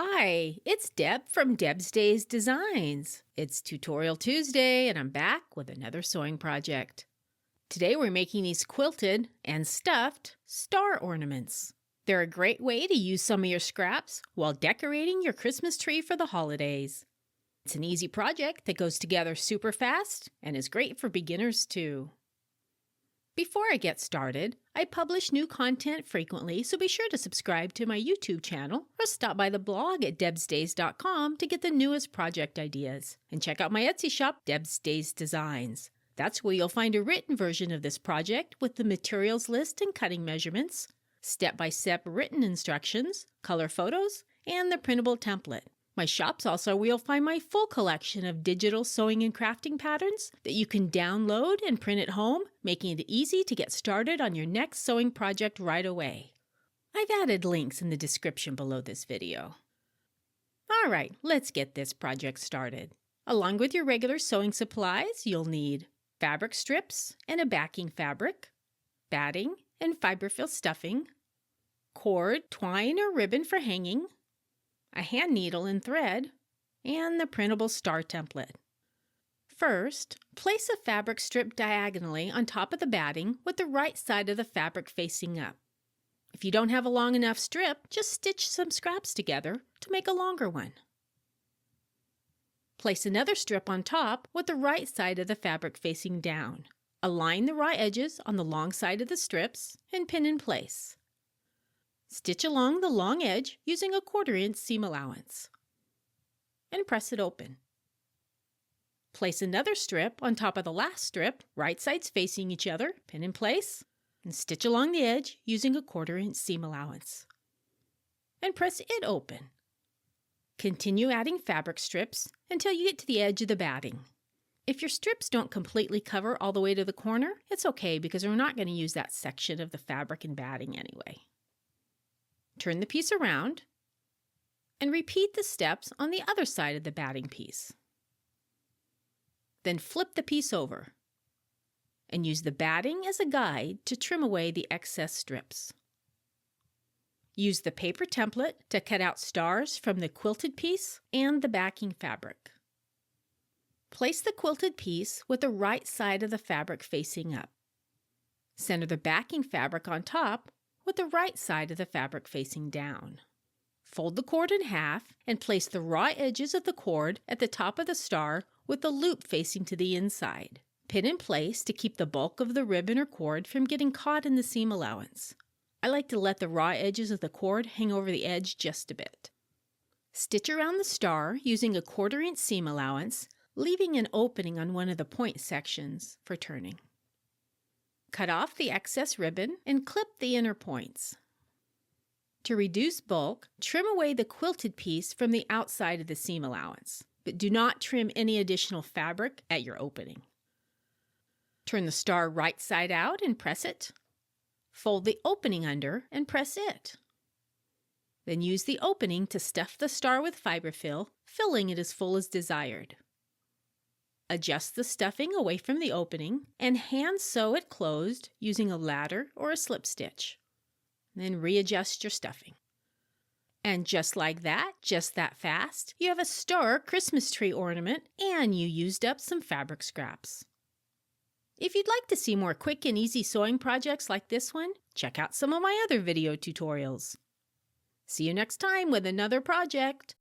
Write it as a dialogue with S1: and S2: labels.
S1: Hi, it's Deb from Deb's Days Designs. It's Tutorial Tuesday and I'm back with another sewing project. Today we're making these quilted and stuffed star ornaments. They're a great way to use some of your scraps while decorating your Christmas tree for the holidays. It's an easy project that goes together super fast and is great for beginners too. Before I get started, I publish new content frequently, so be sure to subscribe to my YouTube channel or stop by the blog at debsdays.com to get the newest project ideas. And check out my Etsy shop, Deb's Days Designs. That's where you'll find a written version of this project with the materials list and cutting measurements, step-by-step written instructions, color photos, and the printable template. My shop's also where you'll find my full collection of digital sewing and crafting patterns that you can download and print at home, making it easy to get started on your next sewing project right away. I've added links in the description below this video. All right, let's get this project started. Along with your regular sewing supplies, you'll need fabric strips and a backing fabric, batting and fiberfill stuffing, cord, twine or ribbon for hanging, a hand needle and thread, and the printable star template. First, place a fabric strip diagonally on top of the batting with the right side of the fabric facing up. If you don't have a long enough strip, just stitch some scraps together to make a longer one. Place another strip on top with the right side of the fabric facing down. Align the raw edges on the long side of the strips and pin in place. Stitch along the long edge using a 1/4 inch seam allowance and press it open. Place another strip on top of the last strip, right sides facing each other, pin in place, and stitch along the edge using a 1/4 inch seam allowance and press it open. Continue adding fabric strips until you get to the edge of the batting. If your strips don't completely cover all the way to the corner, it's okay because we're not going to use that section of the fabric and batting anyway. Turn the piece around and repeat the steps on the other side of the batting piece. Then flip the piece over and use the batting as a guide to trim away the excess strips. Use the paper template to cut out stars from the quilted piece and the backing fabric. Place the quilted piece with the right side of the fabric facing up. Center the backing fabric on top with the right side of the fabric facing down. Fold the cord in half and place the raw edges of the cord at the top of the star with the loop facing to the inside. Pin in place to keep the bulk of the ribbon or cord from getting caught in the seam allowance. I like to let the raw edges of the cord hang over the edge just a bit. Stitch around the star using a 1/4 inch seam allowance, leaving an opening on one of the point sections for turning. Cut off the excess ribbon and clip the inner points. To reduce bulk, trim away the quilted piece from the outside of the seam allowance, but do not trim any additional fabric at your opening. Turn the star right side out and press it. Fold the opening under and press it. Then use the opening to stuff the star with fiberfill, filling it as full as desired. Adjust the stuffing away from the opening and hand sew it closed using a ladder or a slip stitch. Then readjust your stuffing. And just like that, just that fast, you have a star Christmas tree ornament and you used up some fabric scraps. If you'd like to see more quick and easy sewing projects like this one, check out some of my other video tutorials. See you next time with another project.